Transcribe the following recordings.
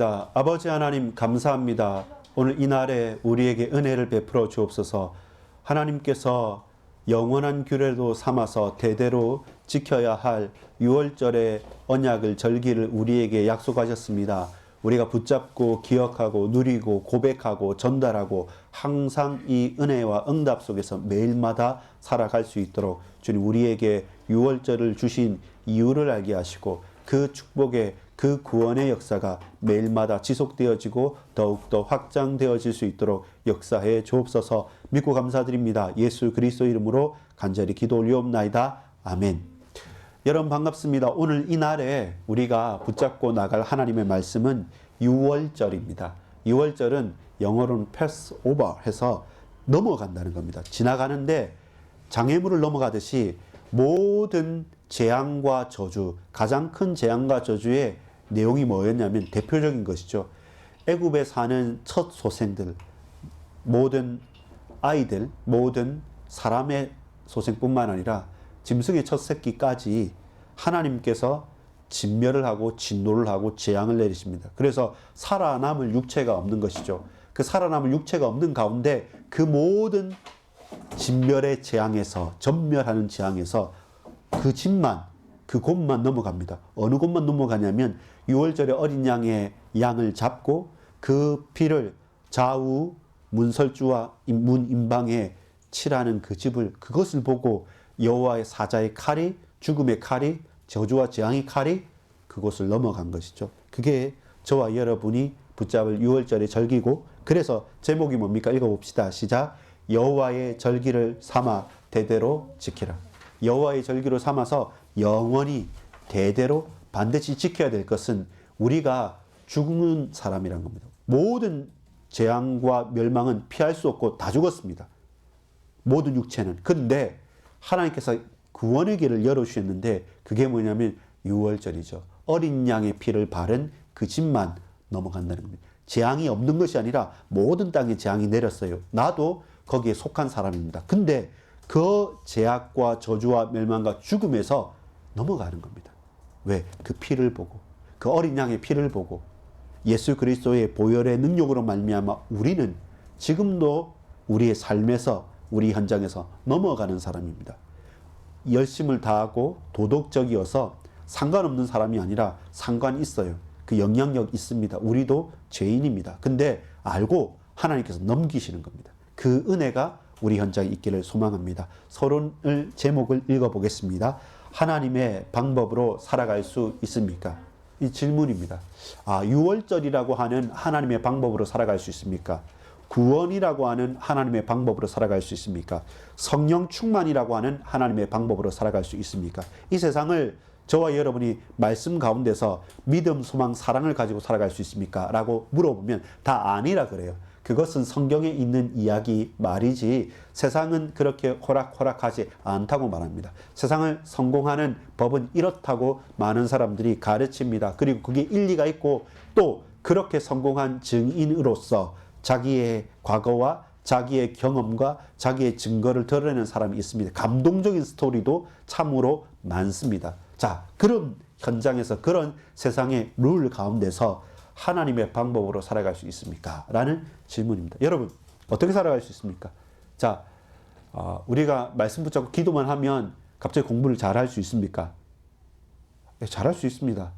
자, 아버지 하나님 감사합니다. 오늘 이날에 우리에게 은혜를 베풀어 주옵소서. 하나님께서 영원한 규례로 삼아서 대대로 지켜야 할 6월절의 언약을 절기를 우리에게 약속하셨습니다. 우리가 붙잡고 기억하고 누리고 고백하고 전달하고 항상 이 은혜와 응답 속에서 매일마다 살아갈 수 있도록 주님 우리에게 6월절을 주신 이유를 알게 하시고 그 축복의 그 구원의 역사가 매일마다 지속되어지고 더욱더 확장되어질 수 있도록 역사해 주옵소서. 믿고 감사드립니다. 예수 그리스도 이름으로 간절히 기도 올리옵나이다. 아멘. 여러분 반갑습니다. 오늘 이 날에 우리가 붙잡고 나갈 하나님의 말씀은 6월절입니다. 6월절은 영어로는 pass over 해서 넘어간다는 겁니다. 지나가는데 장애물을 넘어가듯이 모든 재앙과 저주, 가장 큰 재앙과 저주의 내용이 뭐였냐면 대표적인 것이죠. 애굽에 사는 첫 소생들, 모든 아이들, 모든 사람의 소생뿐만 아니라 짐승의 첫 새끼까지 하나님께서 진멸을 하고 진노를 하고 재앙을 내리십니다. 그래서 살아남을 육체가 없는 것이죠. 그 살아남을 육체가 없는 가운데 그 모든 진멸의 재앙에서, 전멸하는 재앙에서 그 집만, 그 곳만 넘어갑니다. 어느 곳만 넘어가냐면 6월절에 어린 양을 잡고 그 피를 좌우 문설주와 문인방에 칠하는 그 집을, 그것을 보고 여호와의 사자의 칼이, 죽음의 칼이, 저주와 재앙의 칼이 그곳을 넘어간 것이죠. 그게 저와 여러분이 붙잡을 6월절의 절기고, 그래서 제목이 뭡니까? 읽어봅시다. 시작. 여호와의 절기를 삼아 대대로 지키라. 여호와의 절기로 삼아서 영원히 대대로 반드시 지켜야 될 것은 우리가 죽는 사람이란 겁니다. 모든 재앙과 멸망은 피할 수 없고 다 죽었습니다. 모든 육체는. 그런데 하나님께서 구원의 길을 열어주셨는데 그게 뭐냐면 6월절이죠. 어린 양의 피를 바른 그 집만 넘어간다는 겁니다. 재앙이 없는 것이 아니라 모든 땅에 재앙이 내렸어요. 나도 거기에 속한 사람입니다. 근데 그 제약과 저주와 멸망과 죽음에서 넘어가는 겁니다. 왜? 그 피를 보고, 그 어린 양의 피를 보고, 예수 그리스도의 보혈의 능력으로 말미암아 우리는 지금도 우리의 삶에서, 우리 현장에서 넘어가는 사람입니다. 열심을 다하고 도덕적이어서 상관없는 사람이 아니라 상관 있어요. 그 영향력 있습니다. 우리도 죄인입니다. 근데 알고 하나님께서 넘기시는 겁니다. 그 은혜가 우리 현장에 있기를 소망합니다. 서론을 제목을 읽어보겠습니다. 하나님의 방법으로 살아갈 수 있습니까? 이 질문입니다. 6월절이라고 하는 하나님의 방법으로 살아갈 수 있습니까? 구원이라고 하는 하나님의 방법으로 살아갈 수 있습니까? 성령 충만이라고 하는 하나님의 방법으로 살아갈 수 있습니까? 이 세상을 저와 여러분이 말씀 가운데서 믿음, 소망, 사랑을 가지고 살아갈 수 있습니까? 라고 물어보면 다 아니라 그래요. 그것은 성경에 있는 이야기 말이지 세상은 그렇게 호락호락하지 않다고 말합니다. 세상을 성공하는 법은 이렇다고 많은 사람들이 가르칩니다. 그리고 그게 일리가 있고 또 그렇게 성공한 증인으로서 자기의 과거와 자기의 경험과 자기의 증거를 드러내는 사람이 있습니다. 감동적인 스토리도 참으로 많습니다. 자, 그런 현장에서 그런 세상의 룰 가운데서 하나님의 방법으로 살아갈 수 있습니까? 라는 질문입니다. 여러분, 어떻게 살아갈 수 있습니까? 자, 우리가 말씀 붙잡고 기도만 하면 갑자기 공부를 잘할 수 있습니까? 잘할 수 있습니다.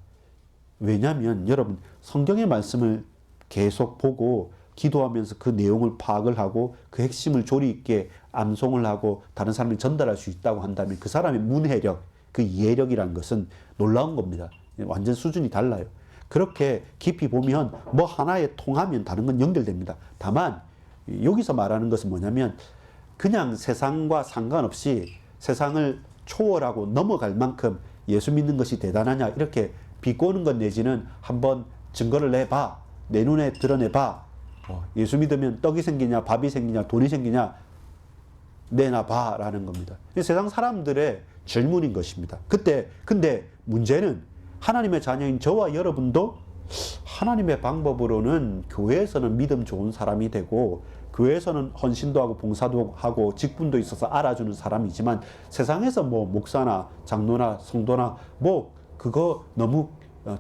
왜냐하면 여러분, 성경의 말씀을 계속 보고 기도하면서 그 내용을 파악을 하고 그 핵심을 조리 있게 암송을 하고 다른 사람이 전달할 수 있다고 한다면 그 사람의 문해력, 그 이해력이라는 것은 놀라운 겁니다. 완전 수준이 달라요. 그렇게 깊이 보면 뭐 하나에 통하면 다른 건 연결됩니다. 다만 여기서 말하는 것은 뭐냐면 그냥 세상과 상관없이 세상을 초월하고 넘어갈 만큼 예수 믿는 것이 대단하냐 이렇게 비꼬는 것 내지는 한번 증거를 내봐, 내 눈에 드러내봐, 예수 믿으면 떡이 생기냐 밥이 생기냐 돈이 생기냐 내놔봐 라는 겁니다. 세상 사람들의 질문인 것입니다. 근데 문제는 하나님의 자녀인 저와 여러분도 하나님의 방법으로는 교회에서는 믿음 좋은 사람이 되고 교회에서는 헌신도 하고 봉사도 하고 직분도 있어서 알아주는 사람이지만 세상에서 뭐 목사나 장로나 성도나 뭐 그거 너무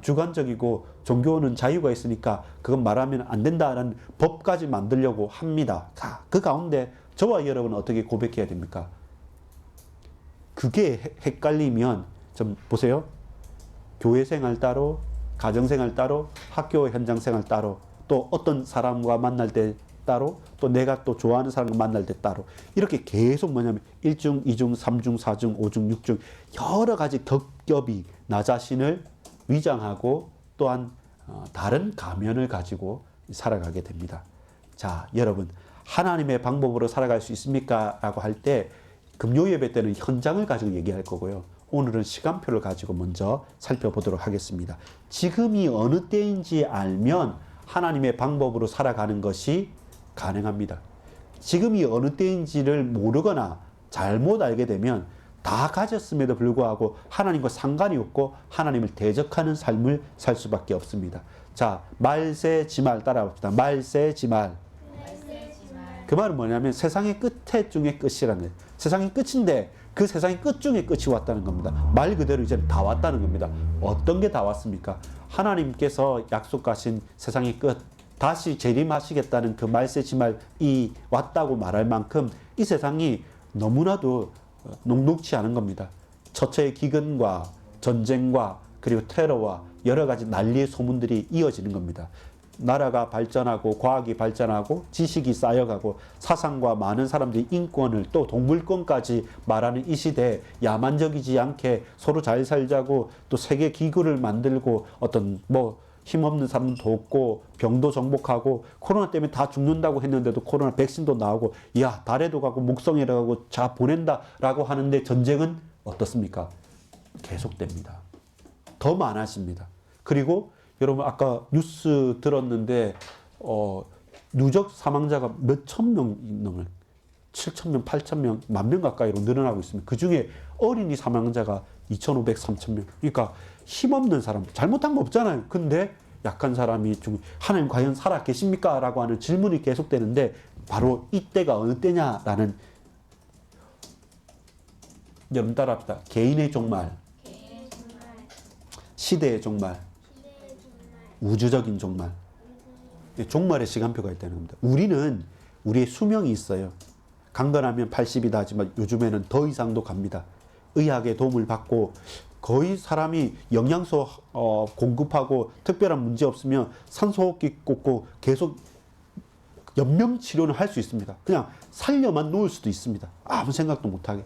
주관적이고 종교는 자유가 있으니까 그건 말하면 안 된다라는 법까지 만들려고 합니다. 자, 그 가운데 저와 여러분은 어떻게 고백해야 됩니까? 그게 헷갈리면 좀 보세요. 교회 생활 따로, 가정 생활 따로, 학교 현장 생활 따로, 또 어떤 사람과 만날 때 따로, 또 내가 또 좋아하는 사람과 만날 때 따로, 이렇게 계속 뭐냐면 1중, 2중, 3중, 4중, 5중, 6중 여러 가지 겹겹이 나 자신을 위장하고 또한 다른 가면을 가지고 살아가게 됩니다. 자, 여러분, 하나님의 방법으로 살아갈 수 있습니까? 라고 할 때 금요 예배 때는 현장을 가지고 얘기할 거고요. 오늘은 시간표를 가지고 먼저 살펴보도록 하겠습니다. 지금이 어느 때인지 알면 하나님의 방법으로 살아가는 것이 가능합니다. 지금이 어느 때인지를 모르거나 잘못 알게 되면 다 가졌음에도 불구하고 하나님과 상관이 없고 하나님을 대적하는 삶을 살 수밖에 없습니다. 자, 말세지말 따라합시다. 말세지말. 그 말은 뭐냐면 세상의 끝에 중에 끝이라는 거예요. 세상의 끝인데 그 세상의 끝 중에 끝이 왔다는 겁니다. 말 그대로 이제 다 왔다는 겁니다. 어떤 게 다 왔습니까? 하나님께서 약속하신 세상의 끝, 다시 재림하시겠다는 그 말세지말이 왔다고 말할 만큼 이 세상이 너무나도 녹록치 않은 겁니다. 처처의 기근과 전쟁과 그리고 테러와 여러 가지 난리의 소문들이 이어지는 겁니다. 나라가 발전하고 과학이 발전하고 지식이 쌓여가고 사상과 많은 사람들이 인권을 또 동물권까지 말하는 이 시대에 야만적이지 않게 서로 잘 살자고 또 세계 기구를 만들고 어떤 힘없는 사람도 돕고 병도 정복하고 코로나 때문에 다 죽는다고 했는데도 코로나 백신도 나오고 야 달에도 가고 목성에도 가고 자 보낸다라고 하는데 전쟁은 어떻습니까? 계속됩니다. 더 많아집니다. 그리고 여러분 아까 뉴스 들었는데 누적 사망자가 몇천 명 넘을 7천 명, 8천 명, 10,000명 가까이로 늘어나고 있습니다. 그중에 어린이 사망자가 2,500, 3,000명. 그러니까 힘없는 사람, 잘못한 거 없잖아요. 근데 약한 사람이 하나님 과연 살아 계십니까? 라고 하는 질문이 계속되는데 바로 이때가 어느 때냐라는 여러분 따라합시다. 개인의 종말, 시대의 종말, 우주적인 종말. 종말의 시간표가 있다는 겁니다. 우리는 우리의 수명이 있어요. 강건하면 80이다 하지만 요즘에는 더 이상도 갑니다. 의학의 도움을 받고 거의 사람이 영양소 공급하고 특별한 문제 없으면 산소호흡기 꽂고 계속 연명 치료는 할 수 있습니다. 그냥 살려만 놓을 수도 있습니다. 아무 생각도 못하게.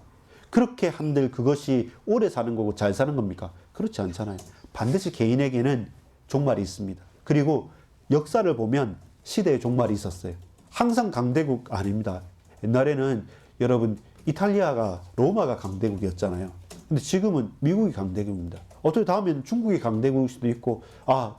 그렇게 한들 그것이 오래 사는 거고 잘 사는 겁니까? 그렇지 않잖아요. 반드시 개인에게는 종말이 있습니다. 그리고 역사를 보면 시대의 종말이 있었어요. 항상 강대국 아닙니다. 옛날에는 여러분 이탈리아가 로마가 강대국이었잖아요. 근데 지금은 미국이 강대국입니다. 어떻게 다음에는 중국이 강대국일 수도 있고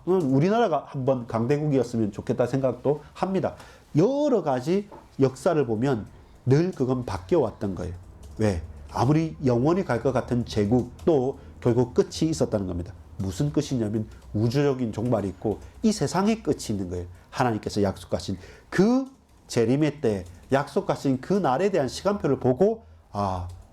우리나라가 한번 강대국이었으면 좋겠다 생각도 합니다. 여러 가지 역사를 보면 늘 그건 바뀌어 왔던 거예요. 왜? 아무리 영원히 갈 것 같은 제국도 결국 끝이 있었다는 겁니다. 무슨 끝이냐면 우주적인 종말이 있고 이 세상의 끝이 있는 거예요. 하나님께서 약속하신 그 재림의 때 약속하신 그 날에 대한 시간표를 보고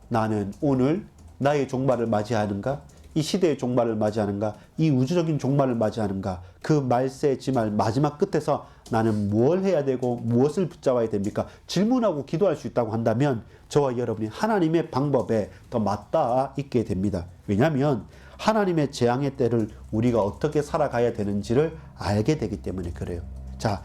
나는 오늘 나의 종말을 맞이하는가? 이 시대의 종말을 맞이하는가? 이 우주적인 종말을 맞이하는가? 그 말세지말 마지막 끝에서 나는 무엇을 해야 되고 무엇을 붙잡아야 됩니까? 질문하고 기도할 수 있다고 한다면 저와 여러분이 하나님의 방법에 더 맞닿아 있게 됩니다. 왜냐하면 하나님의 재앙의 때를 우리가 어떻게 살아가야 되는지를 알게 되기 때문에 그래요. 자,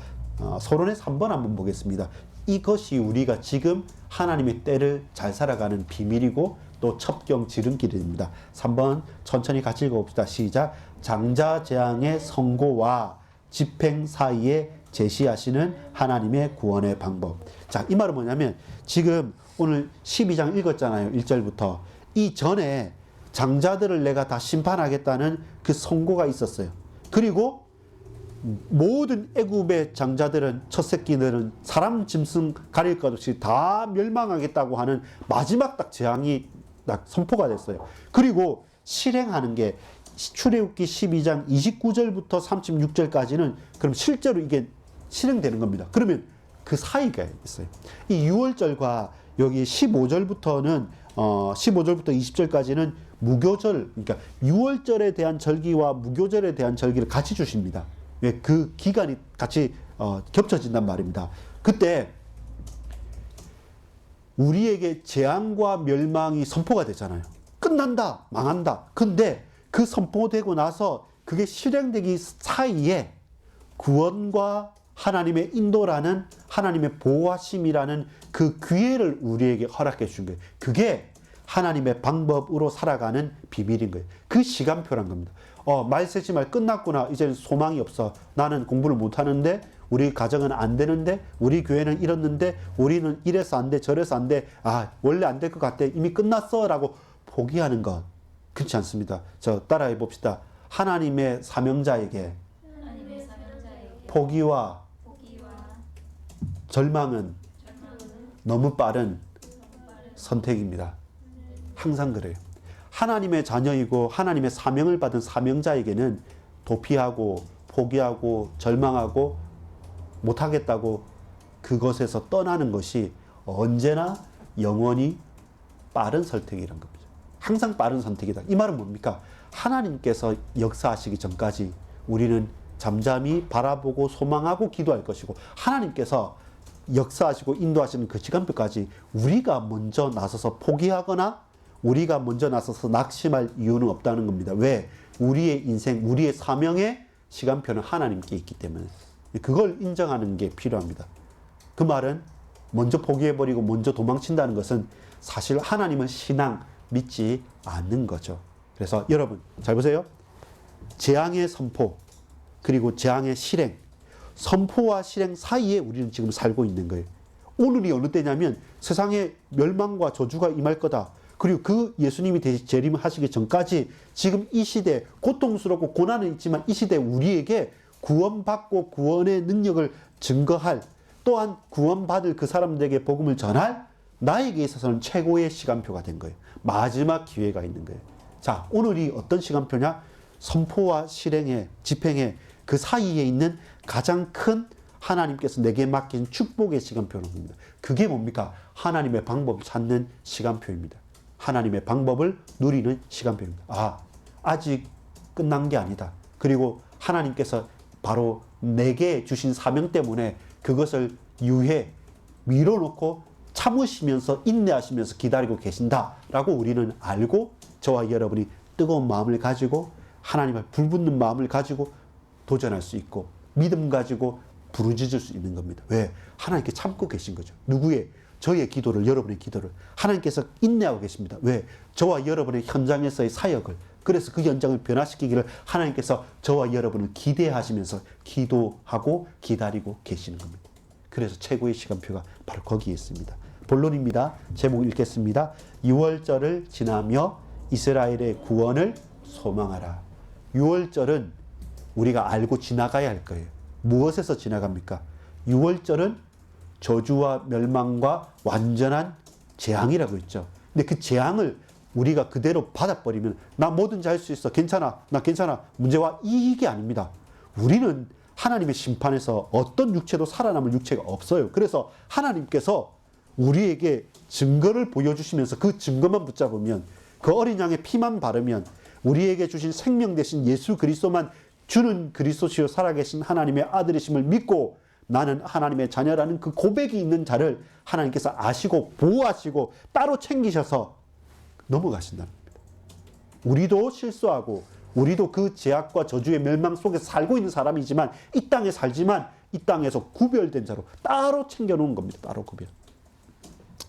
서론의 3번 한번 보겠습니다. 이것이 우리가 지금 하나님의 때를 잘 살아가는 비밀이고 또 첩경 지름길입니다. 3번 천천히 같이 읽어봅시다. 시작. 장자 재앙의 선고와 집행 사이에 제시하시는 하나님의 구원의 방법. 자, 이 말은 뭐냐면 지금 오늘 12장 읽었잖아요. 1절부터. 이 전에 장자들을 내가 다 심판하겠다는 그 선고가 있었어요. 그리고 모든 애굽의 장자들은 첫 새끼들은 사람 짐승 가릴 것 없이 다 멸망하겠다고 하는 마지막 딱 재앙이 딱 선포가 됐어요. 그리고 실행하는 게 출애굽기 12장 29절부터 36절까지는 그럼 실제로 이게 실행되는 겁니다. 그러면 그 사이가 있어요. 이 6월절과 여기 15절부터 20절까지는 무교절, 그러니까 유월절에 대한 절기와 무교절에 대한 절기를 같이 주십니다. 왜? 그 기간이 같이 겹쳐진단 말입니다. 그때 우리에게 재앙과 멸망이 선포가 되잖아요. 끝난다, 망한다. 근데 그 선포되고 나서 그게 실행되기 사이에 구원과 하나님의 인도라는, 하나님의 보호하심이라는 그 기회를 우리에게 허락해 준 거예요. 그게 하나님의 방법으로 살아가는 비밀인 거예요. 그 시간표란 겁니다. 말세지말 끝났구나. 이제는 소망이 없어. 나는 공부를 못하는데, 우리 가정은 안 되는데, 우리 교회는 이렇는데, 우리는 이래서 안 돼, 저래서 안 돼. 원래 안 될 것 같아. 이미 끝났어. 라고 포기하는 것. 그렇지 않습니다. 따라해 봅시다. 하나님의 사명자에게 포기와 절망은 너무 빠른 선택입니다. 항상 그래요. 하나님의 자녀이고 하나님의 사명을 받은 사명자에게는 도피하고 포기하고 절망하고 못하겠다고 그것에서 떠나는 것이 언제나 영원히 빠른 선택이란 겁니다. 항상 빠른 선택이다. 이 말은 뭡니까? 하나님께서 역사하시기 전까지 우리는 잠잠히 바라보고 소망하고 기도할 것이고, 하나님께서 역사하시고 인도하시는 그 시간표까지 우리가 먼저 나서서 포기하거나 우리가 먼저 나서서 낙심할 이유는 없다는 겁니다. 왜? 우리의 인생, 우리의 사명의 시간표는 하나님께 있기 때문에. 그걸 인정하는 게 필요합니다. 그 말은 먼저 포기해버리고 먼저 도망친다는 것은 사실 하나님은 신앙 믿지 않는 거죠. 그래서 여러분 잘 보세요. 재앙의 선포 그리고 재앙의 실행, 선포와 실행 사이에 우리는 지금 살고 있는 거예요. 오늘이 어느 때냐면 세상에 멸망과 저주가 임할 거다. 그리고 그 예수님이 재림하시기 전까지 지금 이 시대 고통스럽고 고난은 있지만 이 시대 우리에게 구원받고 구원의 능력을 증거할, 또한 구원받을 그 사람들에게 복음을 전할 나에게 있어서는 최고의 시간표가 된 거예요. 마지막 기회가 있는 거예요. 자, 오늘이 어떤 시간표냐? 선포와 실행의 집행의 그 사이에 있는 가장 큰 하나님께서 내게 맡긴 축복의 시간표는 겁니다. 그게 뭡니까? 하나님의 방법을 찾는 시간표입니다. 하나님의 방법을 누리는 시간표입니다. 아직 끝난 게 아니다. 그리고 하나님께서 바로 내게 주신 사명 때문에 그것을 밀어놓고 참으시면서 인내하시면서 기다리고 계신다라고 우리는 알고, 저와 여러분이 뜨거운 마음을 가지고 하나님을 불붙는 마음을 가지고 도전할 수 있고 믿음 가지고 부르짖을 수 있는 겁니다. 왜? 하나님께 참고 계신 거죠. 누구의? 저의 기도를, 여러분의 기도를 하나님께서 인내하고 계십니다. 왜? 저와 여러분의 현장에서의 사역을, 그래서 그 현장을 변화시키기를 하나님께서 저와 여러분을 기대하시면서 기도하고 기다리고 계시는 겁니다. 그래서 최고의 시간표가 바로 거기에 있습니다. 본론입니다. 제목 읽겠습니다. 6월절을 지나며 이스라엘의 구원을 소망하라. 6월절은 우리가 알고 지나가야 할 거예요. 무엇에서 지나갑니까? 6월절은 저주와 멸망과 완전한 재앙이라고 했죠. 근데 그 재앙을 우리가 그대로 받아버리면 나 뭐든지 할 수 있어. 괜찮아. 나 괜찮아. 문제와 이게 아닙니다. 우리는 하나님의 심판에서 어떤 육체도 살아남을 육체가 없어요. 그래서 하나님께서 우리에게 증거를 보여주시면서 그 증거만 붙잡으면, 그 어린 양의 피만 바르면, 우리에게 주신 생명 대신 예수 그리스도만 주는 그리스도시요 살아계신 하나님의 아들이심을 믿고 나는 하나님의 자녀라는 그 고백이 있는 자를 하나님께서 아시고 보호하시고 따로 챙기셔서 넘어가신다는 겁니다. 우리도 실수하고 우리도 그 제약과 저주의 멸망 속에서 살고 있는 사람이지만, 이 땅에 살지만 이 땅에서 구별된 자로 따로 챙겨놓은 겁니다. 따로 구별.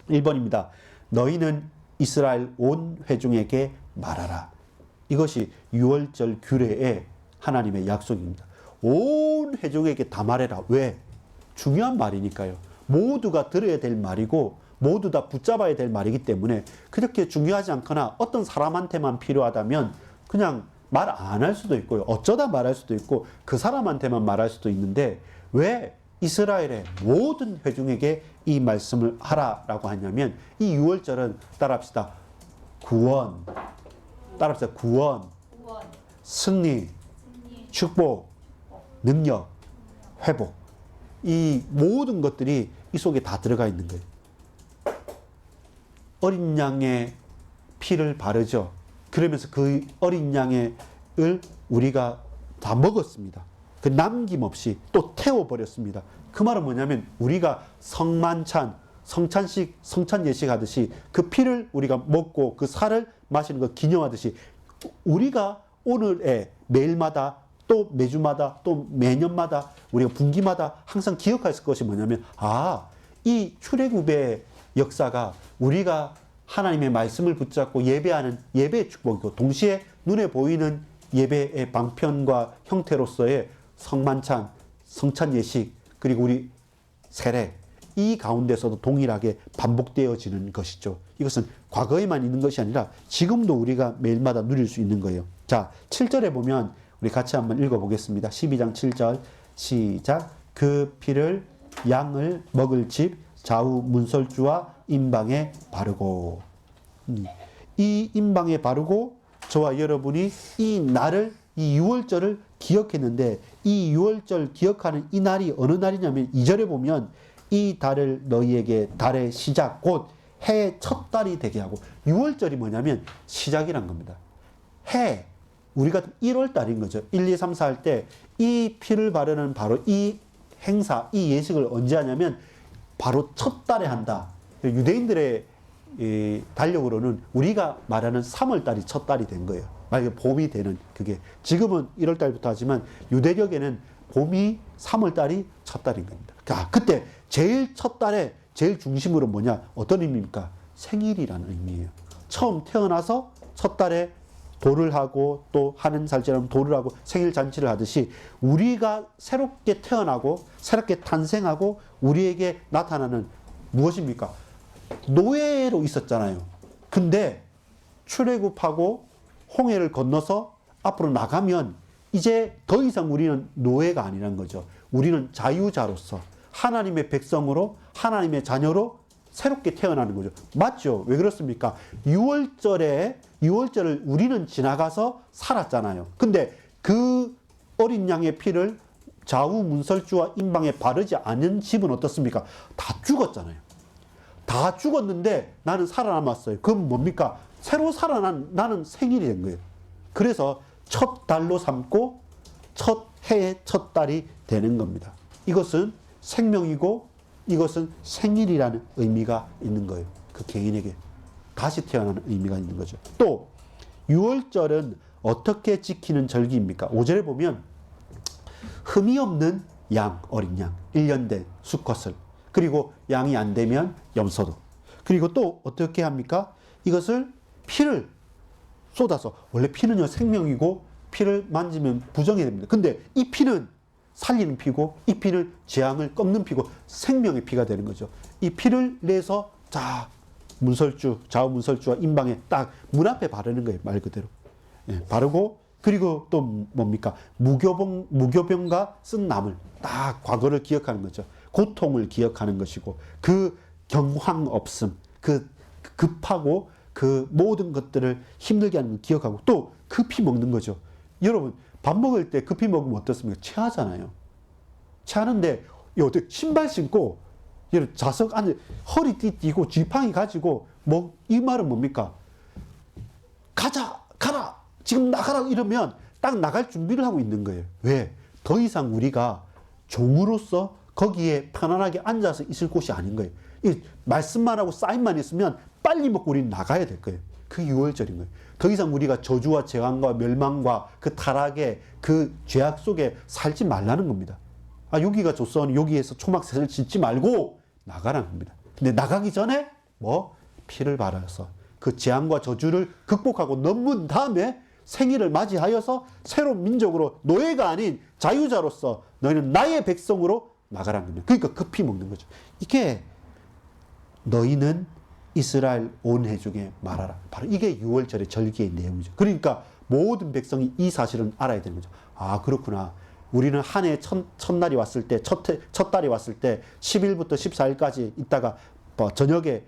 1번입니다. 너희는 이스라엘 온 회중에게 말하라. 이것이 6월절 규례의 하나님의 약속입니다. 온 회중에게 다 말해라. 왜? 중요한 말이니까요. 모두가 들어야 될 말이고 모두 다 붙잡아야 될 말이기 때문에 그렇게 중요하지 않거나 어떤 사람한테만 필요하다면 그냥 말 안 할 수도 있고요. 어쩌다 말할 수도 있고 그 사람한테만 말할 수도 있는데, 왜 이스라엘의 모든 회중에게 이 말씀을 하라라고 하냐면, 이 6월절은 따라합시다. 구원. 따라합시다. 구원. 승리. 축복. 능력. 회복. 이 모든 것들이 이 속에 다 들어가 있는 거예요. 어린 양의 피를 바르죠. 그러면서 그 어린 양을 우리가 다 먹었습니다. 그 남김없이 또 태워버렸습니다. 그 말은 뭐냐면 우리가 성만찬, 성찬 예식 하듯이 그 피를 우리가 먹고 그 살을 마시는 거 기념하듯이 우리가 오늘의 매일마다 또 매주마다 또 매년마다 우리가 분기마다 항상 기억할 것이 뭐냐면 이 출애굽의 역사가 우리가 하나님의 말씀을 붙잡고 예배하는 예배의 축복이고 동시에 눈에 보이는 예배의 방편과 형태로서의 성만찬, 성찬 예식 그리고 우리 세례 이 가운데서도 동일하게 반복되어지는 것이죠. 이것은 과거에만 있는 것이 아니라 지금도 우리가 매일마다 누릴 수 있는 거예요. 자, 7절에 보면 우리 같이 한번 읽어보겠습니다. 12장 7절 시작. 그 피를 양을 먹을 집 좌우 문설주와 임방에 바르고 이 임방에 바르고 저와 여러분이 이 날을 이 6월절을 기억했는데 이 6월절 기억하는 이 날이 어느 날이냐면 2절에 보면 이 달을 너희에게 달의 시작 곧 해의 첫 달이 되게 하고 6월절이 뭐냐면 시작이란 겁니다. 해 우리가 1월 달인 거죠. 1, 2, 3, 4 할 때 이 피를 바르는 바로 이 행사 이 예식을 언제 하냐면 바로 첫 달에 한다. 유대인들의 달력으로는 우리가 말하는 3월 달이 첫 달이 된 거예요. 만약에 봄이 되는 그게 지금은 1월 달부터 하지만 유대력에는 봄이 3월 달이 첫 달인 겁니다. 그때 제일 첫 달에 제일 중심으로 뭐냐 어떤 의미입니까? 생일이라는 의미예요. 처음 태어나서 첫 달에 돌을 하고 또 하는 살처럼 돌을 하고 생일 잔치를 하듯이 우리가 새롭게 태어나고 새롭게 탄생하고 우리에게 나타나는 무엇입니까? 노예로 있었잖아요. 근데 출애굽하고 홍해를 건너서 앞으로 나가면 이제 더 이상 우리는 노예가 아니란 거죠. 우리는 자유자로서 하나님의 백성으로 하나님의 자녀로 새롭게 태어나는 거죠. 맞죠? 왜 그렇습니까? 6월절을 우리는 지나가서 살았잖아요. 근데 그 어린 양의 피를 좌우 문설주와 임방에 바르지 않은 집은 어떻습니까? 다 죽었잖아요. 다 죽었는데 나는 살아남았어요. 그럼 뭡니까? 새로 살아난 나는 생일이 된 거예요. 그래서 첫 달로 삼고 첫 해의 첫 달이 되는 겁니다. 이것은 생명이고 이것은 생일이라는 의미가 있는 거예요. 그 개인에게 다시 태어나는 의미가 있는 거죠. 또 6월절은 어떻게 지키는 절기입니까? 5절에 보면 흠이 없는 양, 어린 양, 1년 된 수컷을 그리고 양이 안 되면 염소도 그리고 또 어떻게 합니까? 이것을 피를 쏟아서 원래 피는요 생명이고 피를 만지면 부정이 됩니다. 근데 이 피는 살리는 피고 이 피는 재앙을 꺾는 피고 생명의 피가 되는 거죠. 이 피를 내서 문설주, 좌우 문설주와 임방에 딱 문 앞에 바르는 거예요. 말 그대로. 예, 바르고 그리고 또 뭡니까? 무교병과 쓴 나물 딱 과거를 기억하는 거죠. 고통을 기억하는 것이고 그 경황 없음, 그 급하고 그 모든 것들을 힘들게 하는 걸 기억하고 또 그 피 먹는 거죠. 여러분 밥 먹을 때 그 피 먹으면 어떻습니까? 체하잖아요. 체하는데 어떻게 신발 신고 좌석 안에 허리 띠고 지팡이 가지고 이 말은 뭡니까? 가라 지금 나가라 이러면 딱 나갈 준비를 하고 있는 거예요. 왜? 더 이상 우리가 종으로서 거기에 편안하게 앉아서 있을 곳이 아닌 거예요. 이 말씀만 하고 사인만 있으면 빨리 먹고 우리는 나가야 될 거예요. 그 6월절인 거예요. 더 이상 우리가 저주와 재앙과 멸망과 그 타락의 그 죄악 속에 살지 말라는 겁니다. 여기가 조선 여기에서 초막새를 짓지 말고 나가라는 겁니다. 근데 나가기 전에 피를 발라서 그 재앙과 저주를 극복하고 넘은 다음에 생일을 맞이하여서 새로운 민족으로 노예가 아닌 자유자로서 너희는 나의 백성으로 나가라는 겁니다. 그러니까 그 피 먹는 거죠. 이게 너희는 이스라엘 온 회중에 말하라. 바로 이게 6월절의 절기의 내용이죠. 그러니까 모든 백성이 이 사실을 알아야 되는 거죠. 그렇구나. 우리는 한 해 첫날이 왔을 때, 첫 달이 왔을 때 10일부터 14일까지 있다가 저녁에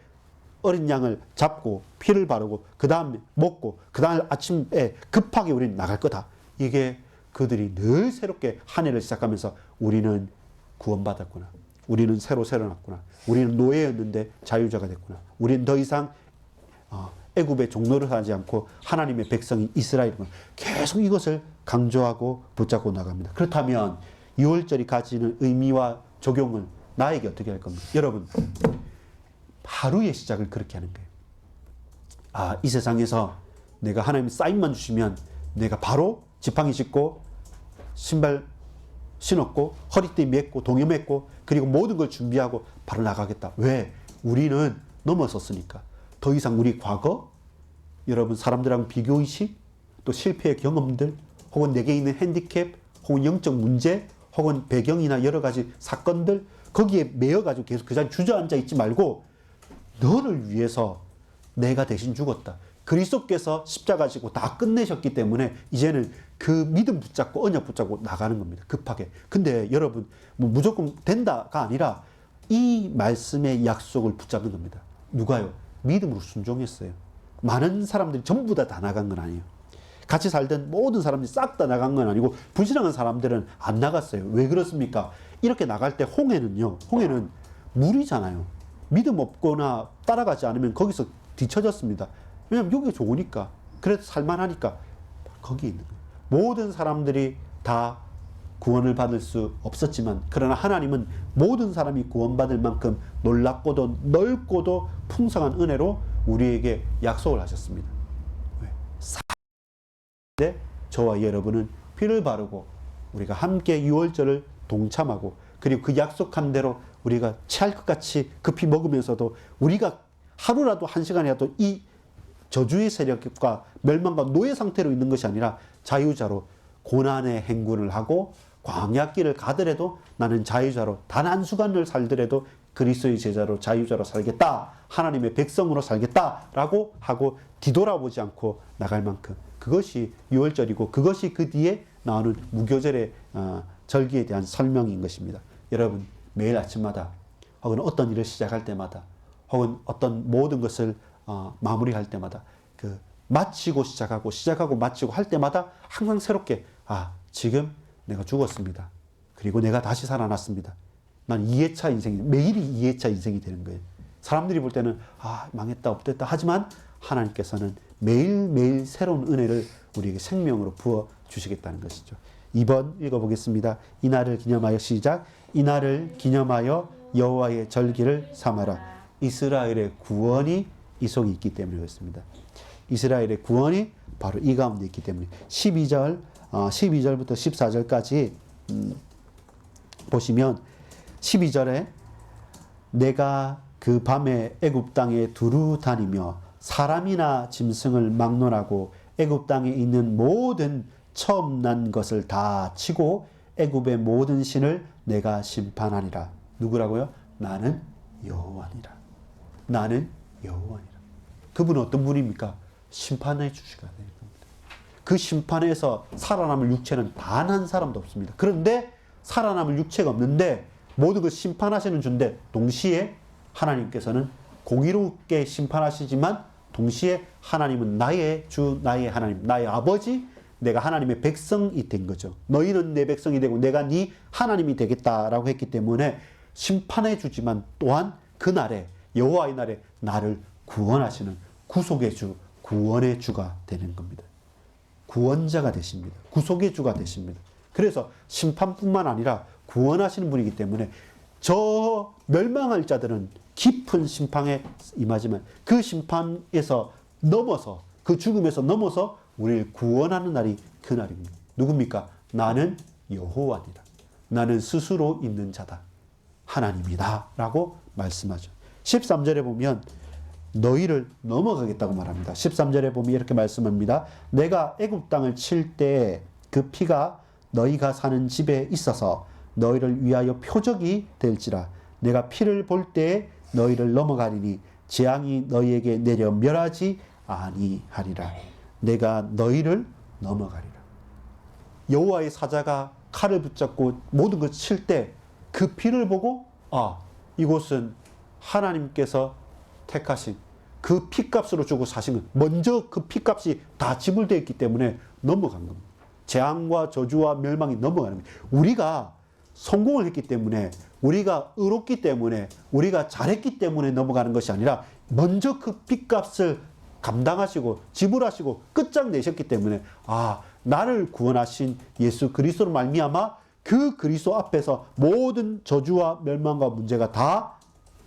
어린 양을 잡고 피를 바르고 그 다음에 먹고 그 다음 아침에 급하게 우리는 나갈 거다. 이게 그들이 늘 새롭게 한 해를 시작하면서 우리는 구원받았구나. 우리는 새로 났구나. 우리는 노예였는데 자유자가 됐구나. 우리는 더 이상 애굽의 종로를 하지 않고 하나님의 백성인 이스라엘은 계속 이것을 강조하고 붙잡고 나갑니다. 그렇다면 6월절이 가지는 의미와 적용을 나에게 어떻게 할 겁니까? 여러분, 하루의 시작을 그렇게 하는 거예요. 아, 이 세상에서 내가 하나님 사인만 주시면 내가 바로 지팡이 짚고 신발 신었고 허리띠 맸고 동여 맸고 그리고 모든 걸 준비하고 바로 나가겠다. 왜? 우리는 넘어섰으니까. 더 이상 우리 과거, 여러분 사람들하고 비교의식, 또 실패의 경험들, 혹은 내게 있는 핸디캡, 혹은 영적 문제, 혹은 배경이나 여러 가지 사건들, 거기에 매여가지고 계속 그 자리에 주저앉아 있지 말고 너를 위해서 내가 대신 죽었다. 그리스도께서 십자가 지고 다 끝내셨기 때문에 이제는 그 믿음 붙잡고 언약 붙잡고 나가는 겁니다. 급하게. 근데 여러분, 뭐 무조건 된다가 아니라 이 말씀의 약속을 붙잡는 겁니다. 누가요? 믿음으로 순종했어요. 많은 사람들이 전부 다 나간 건 아니에요. 같이 살던 모든 사람들이 싹 다 나간 건 아니고 불신앙한 사람들은 안 나갔어요. 왜 그렇습니까? 이렇게 나갈 때 홍해는 물이잖아요. 믿음 없거나 따라가지 않으면 거기서 뒤처졌습니다. 왜냐하면 여기가 좋으니까. 그래도 살만하니까. 거기에 있는 거예요. 모든 사람들이 다 구원을 받을 수 없었지만 그러나 하나님은 모든 사람이 구원받을 만큼 놀랍고도 넓고도 풍성한 은혜로 우리에게 약속을 하셨습니다. 왜? 저와 여러분은 피를 바르고 우리가 함께 유월절을 동참하고 그리고 그 약속한 대로 우리가 체할 것 같이 급히 먹으면서도 우리가 하루라도 한 시간이라도 이 저주의 세력과 멸망과 노예 상태로 있는 것이 아니라 자유자로 고난의 행군을 하고 광야길을 가더라도 나는 자유자로 단 한 수간을 살더라도 그리스도의 제자로 자유자로 살겠다. 하나님의 백성으로 살겠다라고 하고 뒤돌아보지 않고 나갈 만큼 그것이 유월절이고 그것이 그 뒤에 나오는 무교절의 절기에 대한 설명인 것입니다. 여러분 매일 아침마다 혹은 어떤 일을 시작할 때마다 혹은 어떤 모든 것을 마무리할 때마다 그 마치고 시작하고 마치고 할 때마다 항상 새롭게 지금 내가 죽었습니다. 그리고 내가 다시 살아났습니다. 난 2회차 인생이 매일이 2회차 인생이 되는 거예요. 사람들이 볼 때는 망했다 없됐다 하지만 하나님께서는 매일매일 새로운 은혜를 우리에게 생명으로 부어 주시겠다는 것이죠. 2번 읽어보겠습니다. 이날을 기념하여 시작. 이날을 기념하여 여호와의 절기를 삼아라. 이스라엘의 구원이 이 속에 있기 때문에 그렇습니다. 이스라엘의 구원이 바로 이 가운데 있기 때문에 12절부터 14절까지 보시면 12절에 내가 그 밤에 애굽 땅에 두루 다니며 사람이나 짐승을 막론하고 애굽 땅에 있는 모든 처음 난 것을 다 치고 애굽의 모든 신을 내가 심판하니라. 누구라고요? 나는 여호와니라. 나는 여호와니라. 그분은 어떤 분입니까? 심판해 주시가 되는 겁니다. 그 심판에서 살아남을 육체는 단 한 사람도 없습니다. 그런데 살아남을 육체가 없는데 모든 걸 심판하시는 주인데 동시에 하나님께서는 공의롭게 심판하시지만 동시에 하나님은 나의 주, 나의 하나님, 나의 아버지, 내가 하나님의 백성이 된 거죠. 너희는 내 백성이 되고 내가 네 하나님이 되겠다라고 했기 때문에 심판해 주지만 또한 그날에 여호와의 날에 나를 구원하시는 구속의 주, 구원의 주가 되는 겁니다. 구원자가 되십니다. 구속의 주가 되십니다. 그래서 심판뿐만 아니라 구원하시는 분이기 때문에 저 멸망할 자들은 깊은 심판에 임하지만 그 심판에서 넘어서 그 죽음에서 넘어서 우리를 구원하는 날이 그날입니다. 누굽니까? 나는 여호와니라. 나는 스스로 있는 자다. 하나님이다. 라고 말씀하죠. 13절에 보면 너희를 넘어가겠다고 말합니다. 13절에 보면 이렇게 말씀합니다. 내가 애굽 땅을 칠 때 그 피가 너희가 사는 집에 있어서 너희를 위하여 표적이 될지라. 내가 피를 볼 때에 너희를 넘어가리니 재앙이 너희에게 내려 멸하지 아니하리라. 내가 너희를 넘어가리라. 여호와의 사자가 칼을 붙잡고 모든 걸 칠 때 그 피를 보고 이곳은 하나님께서 택하신 그 피값으로 주고 사신 것. 먼저 그 피값이 다 지불되어 있기 때문에 넘어간 겁니다. 재앙과 저주와 멸망이 넘어가는 겁니다. 우리가 성공을 했기 때문에 우리가 의롭기 때문에 우리가 잘했기 때문에 넘어가는 것이 아니라 먼저 그 피값을 감당하시고 지불하시고 끝장내셨기 때문에 나를 구원하신 예수 그리스도로 말미암아 그 그리스도 앞에서 모든 저주와 멸망과 문제가 다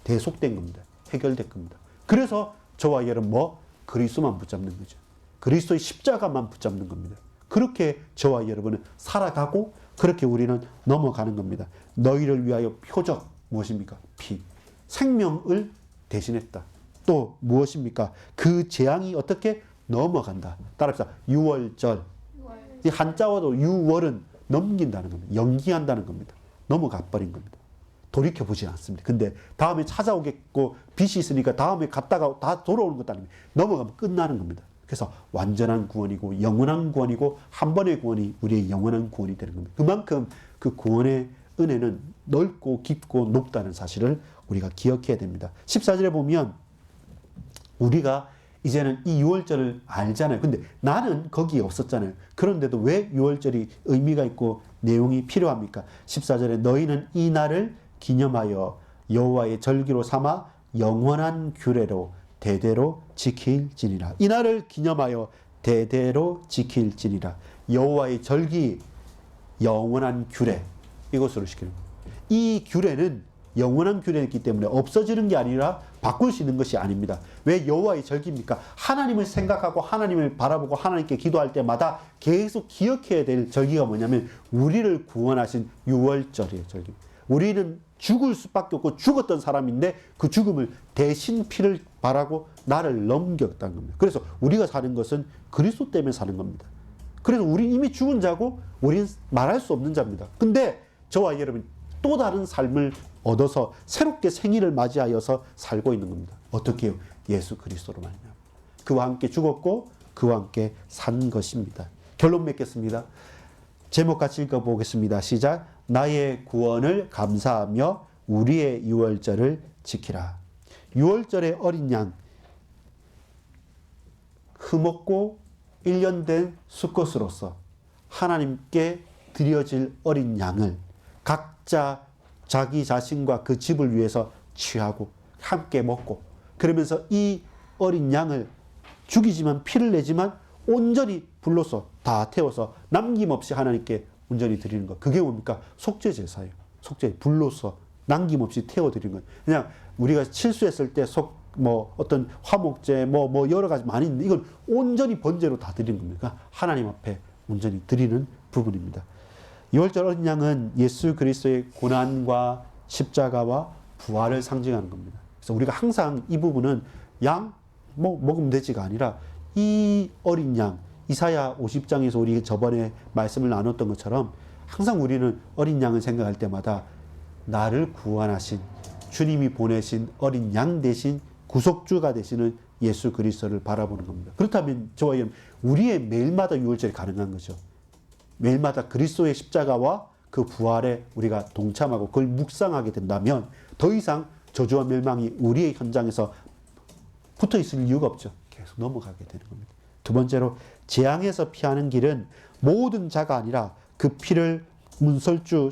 대속된 겁니다. 해결된 겁니다. 그래서 저와 여러분 그리스도만 붙잡는 거죠. 그리스도의 십자가만 붙잡는 겁니다. 그렇게 저와 여러분은 살아가고 그렇게 우리는 넘어가는 겁니다. 너희를 위하여 표적 무엇입니까? 피. 생명을 대신했다. 또 무엇입니까? 그 재앙이 어떻게 넘어간다. 따라합시다. 유월절. 이 한자어도 유월은 넘긴다는 겁니다. 연기한다는 겁니다. 넘어가 버린 겁니다. 돌이켜보지 않습니다. 근데 다음에 찾아오겠고 빛이 있으니까 다음에 갔다가 다 돌아오는 것도 아닙니다. 넘어가면 끝나는 겁니다. 그래서 완전한 구원이고 영원한 구원이고 한 번의 구원이 우리의 영원한 구원이 되는 겁니다. 그만큼 그 구원의 은혜는 넓고 깊고 높다는 사실을 우리가 기억해야 됩니다. 14절에 보면 우리가 이제는 이 유월절을 알잖아요. 근데 나는 거기에 없었잖아요. 그런데도 왜 유월절이 의미가 있고 내용이 필요합니까? 14절에 너희는 이 날을 기념하여 여호와의 절기로 삼아 영원한 규례로 대대로 지킬지니라. 이 날을 기념하여 대대로 지킬지니라. 여호와의 절기, 영원한 규례, 이것으로 시키는 거예요. 이 규례는 영원한 규례이기 때문에 없어지는 게 아니라 바꿀 수 있는 것이 아닙니다. 왜 여호와의 절기입니까? 하나님을 생각하고 하나님을 바라보고 하나님께 기도할 때마다 계속 기억해야 될 절기가 뭐냐면 우리를 구원하신 유월절이에요. 절기. 우리는 죽을 수밖에 없고 죽었던 사람인데 그 죽음을 대신 피를 바라고 나를 넘겼다는 겁니다. 그래서 우리가 사는 것은 그리스도 때문에 사는 겁니다. 그래서 우리 이미 죽은 자고 우리는 말할 수 없는 자입니다. 근데 저와 여러분 또 다른 삶을 얻어서 새롭게 생일을 맞이하여서 살고 있는 겁니다. 어떻게 해요? 예수 그리스도로 말미암아 그와 함께 죽었고 그와 함께 산 것입니다. 결론 맺겠습니다. 제목 같이 읽어보겠습니다. 시작. 나의 구원을 감사하며 우리의 유월절을 지키라. 유월절의 어린 양, 흠없고 1년 된 수컷으로서 하나님께 드려질 어린 양을 각자 자기 자신과 그 집을 위해서 취하고 함께 먹고 그러면서 이 어린 양을 죽이지만 피를 내지만 온전히 불로서 다 태워서 남김없이 하나님께 온전히 드리는 것. 그게 뭡니까? 속죄 제사예요. 속죄 불로서 남김없이 태워드리는 것. 그냥 우리가 실수했을 때 어떤 화목제 여러 가지 많이 있는데 이건 온전히 번제로 다 드리는 겁니다. 하나님 앞에 온전히 드리는 부분입니다. 유월절 어린 양은 예수 그리스도의 고난과 십자가와 부활을 상징하는 겁니다. 그래서 우리가 항상 이 부분은 양 먹으면 되지가 아니라 이 어린 양, 이사야 50장에서 우리 저번에 말씀을 나눴던 것처럼 항상 우리는 어린 양을 생각할 때마다 나를 구원하신 주님이 보내신 어린 양 대신 구속주가 되시는 예수 그리스도를 바라보는 겁니다. 그렇다면 저와 여러분 우리의 매일마다 유월절이 가능한 거죠. 매일마다 그리스도의 십자가와 그 부활에 우리가 동참하고 그걸 묵상하게 된다면 더 이상 저주와 멸망이 우리의 현장에서 붙어 있을 이유가 없죠. 계속 넘어가게 되는 겁니다. 두 번째로 재앙에서 피하는 길은 모든 자가 아니라 그 피를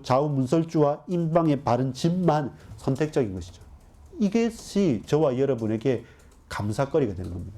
좌우 문설주와 임방에 바른 집만 선택적인 것이죠. 이것이 저와 여러분에게 감사거리가 되는 겁니다.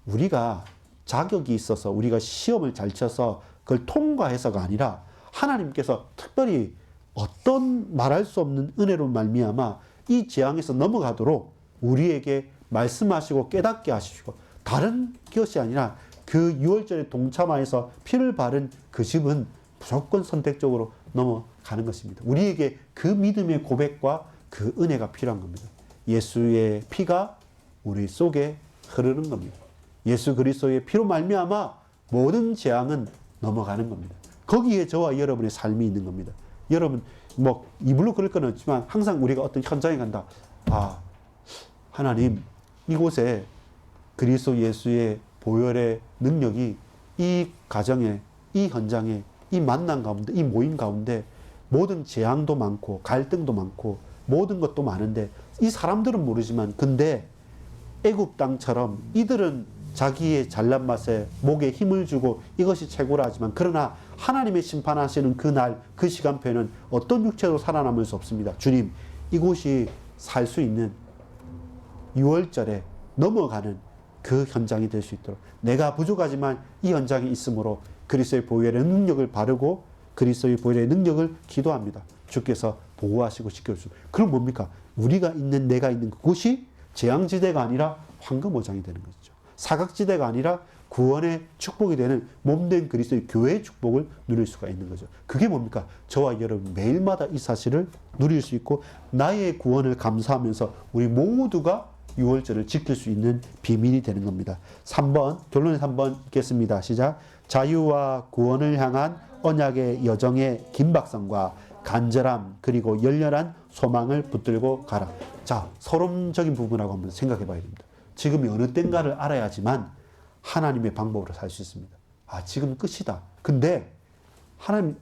우리가 자격이 있어서 우리가 시험을 잘 쳐서 그걸 통과해서가 아니라 하나님께서 특별히 어떤 말할 수 없는 은혜로 말미암아 이 재앙에서 넘어가도록 우리에게 말씀하시고 깨닫게 하시고 다른 것이 아니라 그 유월절에 동참하여서 피를 바른 그 집은 무조건 선택적으로 넘어가는 것입니다. 우리에게 그 믿음의 고백과 그 은혜가 필요한 겁니다. 예수의 피가 우리 속에 흐르는 겁니다. 예수 그리스도의 피로 말미암아 모든 재앙은 넘어가는 겁니다. 거기에 저와 여러분의 삶이 있는 겁니다. 여러분 입으로 그럴 건 없지만 항상 우리가 어떤 현장에 간다. 하나님 이곳에 그리스도 예수의 보혈의 능력이 이 가정에 이 현장에 이 만남 가운데 이 모임 가운데 모든 재앙도 많고 갈등도 많고 모든 것도 많은데 이 사람들은 모르지만 근데 애굽 땅처럼 이들은 자기의 잘난 맛에 목에 힘을 주고 이것이 최고라 하지만 그러나 하나님의 심판하시는 그날 그 시간표에는 어떤 육체도 살아남을 수 없습니다. 주님 이곳이 살 수 있는 유월절에 넘어가는 그 현장이 될 수 있도록 내가 부족하지만 이 현장에 있으므로 그리스도의 보혈의 능력을 바르고 그리스도의 보혈의 능력을 기도합니다. 주께서 보호하시고 지켜주시고 그럼 뭡니까? 우리가 있는 내가 있는 그곳이 재앙지대가 아니라 황금오장이 되는 것이죠. 사각지대가 아니라 구원의 축복이 되는 몸된 그리스도의 교회의 축복을 누릴 수가 있는 거죠. 그게 뭡니까? 저와 여러분 매일마다 이 사실을 누릴 수 있고 나의 구원을 감사하면서 우리 모두가 유월절을 지킬 수 있는 비밀이 되는 겁니다. 3번, 결론의 3번 읽겠습니다. 시작. 자유와 구원을 향한 언약의 여정의 긴박성과 간절함 그리고 열렬한 소망을 붙들고 가라. 자, 서론적인 부분하고 한번 생각해 봐야 됩니다. 지금이 어느 때인가를 알아야지만 하나님의 방법으로 살 수 있습니다. 아, 지금 끝이다. 근데 하나님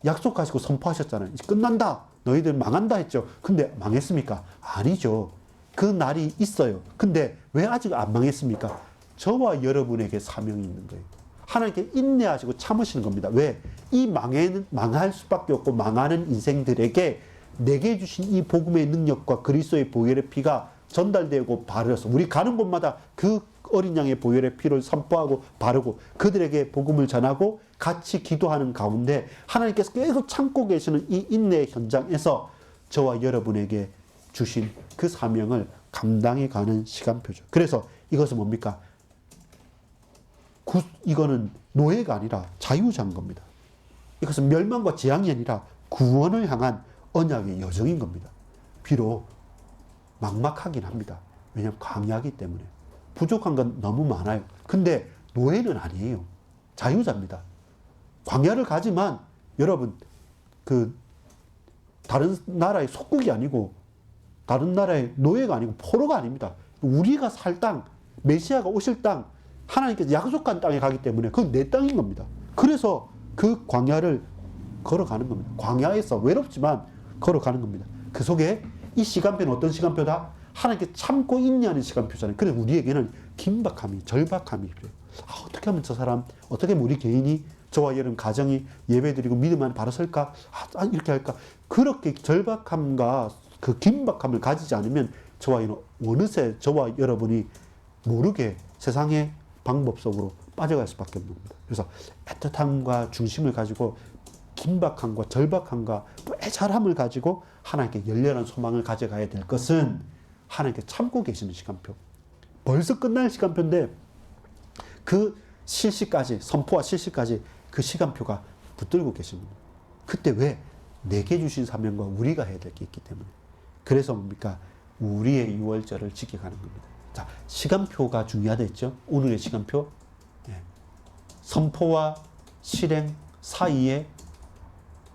약속하시고 선포하셨잖아요. 이제 끝난다. 너희들 망한다 했죠. 근데 망했습니까? 아니죠. 그 날이 있어요. 근데 왜 아직 안 망했습니까? 저와 여러분에게 사명이 있는 거예요. 하나님께 인내하시고 참으시는 겁니다. 왜? 이 망할 수밖에 없고 망하는 인생들에게 내게 주신 이 복음의 능력과 그리스도의 보혈의 피가 전달되고 바르서 우리 가는 곳마다 그 어린 양의 보혈의 피를 선포하고 바르고 그들에게 복음을 전하고 같이 기도하는 가운데 하나님께서 계속 참고 계시는 이 인내의 현장에서 저와 여러분에게 주신 그 사명을 감당해 가는 시간표죠. 그래서 이것은 뭡니까? 이거는 노예가 아니라 자유자인 겁니다. 이것은 멸망과 재앙이 아니라 구원을 향한 언약의 여정인 겁니다. 비록 막막하긴 합니다. 왜냐하면 광야이기 때문에. 부족한 건 너무 많아요. 근데 노예는 아니에요. 자유자입니다. 광야를 가지만 여러분 다른 나라의 속국이 아니고 다른 나라의 노예가 아니고 포로가 아닙니다. 우리가 살 땅, 메시아가 오실 땅, 하나님께서 약속한 땅에 가기 때문에 그건 내 땅인 겁니다. 그래서 그 광야를 걸어가는 겁니다. 광야에서 외롭지만 걸어가는 겁니다. 그 속에 이 시간표는 어떤 시간표다? 하나님께 참고 인내하는 시간표잖아요. 그래서 우리에게는 긴박함이, 절박함이 필요해요. 아, 어떻게 하면 저 사람, 어떻게 하면 우리 개인이, 저와 여러분 가정이 예배드리고 믿음 안에 바로 설까? 이렇게 할까? 그렇게 절박함과 그 긴박함을 가지지 않으면 저와 여러분, 어느새 저와 여러분이 모르게 세상의 방법 속으로 빠져갈 수밖에 없는 겁니다. 그래서 애틋함과 중심을 가지고 긴박함과 절박함과 또 애절함을 가지고 하나님께 열렬한 소망을 가져가야 될 것은 하나님께 참고 계시는 시간표. 벌써 끝날 시간표인데 그 실시까지, 선포와 실시까지 그 시간표가 붙들고 계십니다. 그때 왜? 내게 주신 사명과 우리가 해야 될 게 있기 때문에. 그래서 뭡니까? 우리의 유월절을 지켜가는 겁니다. 자, 시간표가 중요하다 했죠? 오늘의 시간표. 네. 선포와 실행 사이에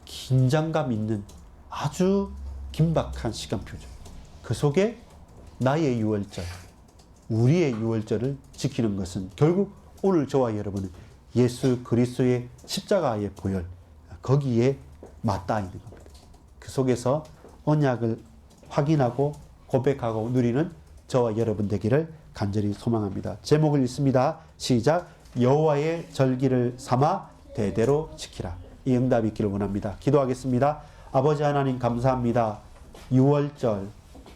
긴장감 있는 아주 긴박한 시간표죠. 그 속에 나의 유월절, 우리의 유월절을 지키는 것은 결국 오늘 저와 여러분은 예수 그리스도의 십자가의 보혈, 거기에 맞닿아 있는 겁니다. 그 속에서 언약을 확인하고 고백하고 누리는 저와 여러분 되기를 간절히 소망합니다. 제목을 읽습니다. 시작. 여호와의 절기를 삼아 대대로 지키라. 이 응답이 있기를 원합니다. 기도하겠습니다. 아버지 하나님 감사합니다. 유월절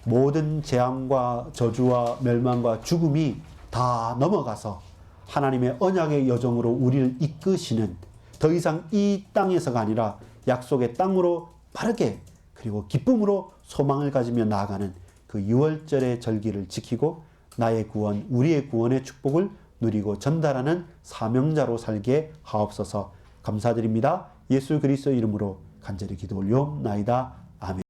모든 재앙과 저주와 멸망과 죽음이 다 넘어가서 하나님의 언약의 여정으로 우리를 이끄시는 더 이상 이 땅에서가 아니라 약속의 땅으로 빠르게 그리고 기쁨으로 소망을 가지며 나아가는 그 유월절의 절기를 지키고 나의 구원, 우리의 구원의 축복을 누리고 전달하는 사명자로 살게 하옵소서. 감사드립니다. 예수 그리스도 이름으로 간절히 기도 올려옵나이다. 아멘.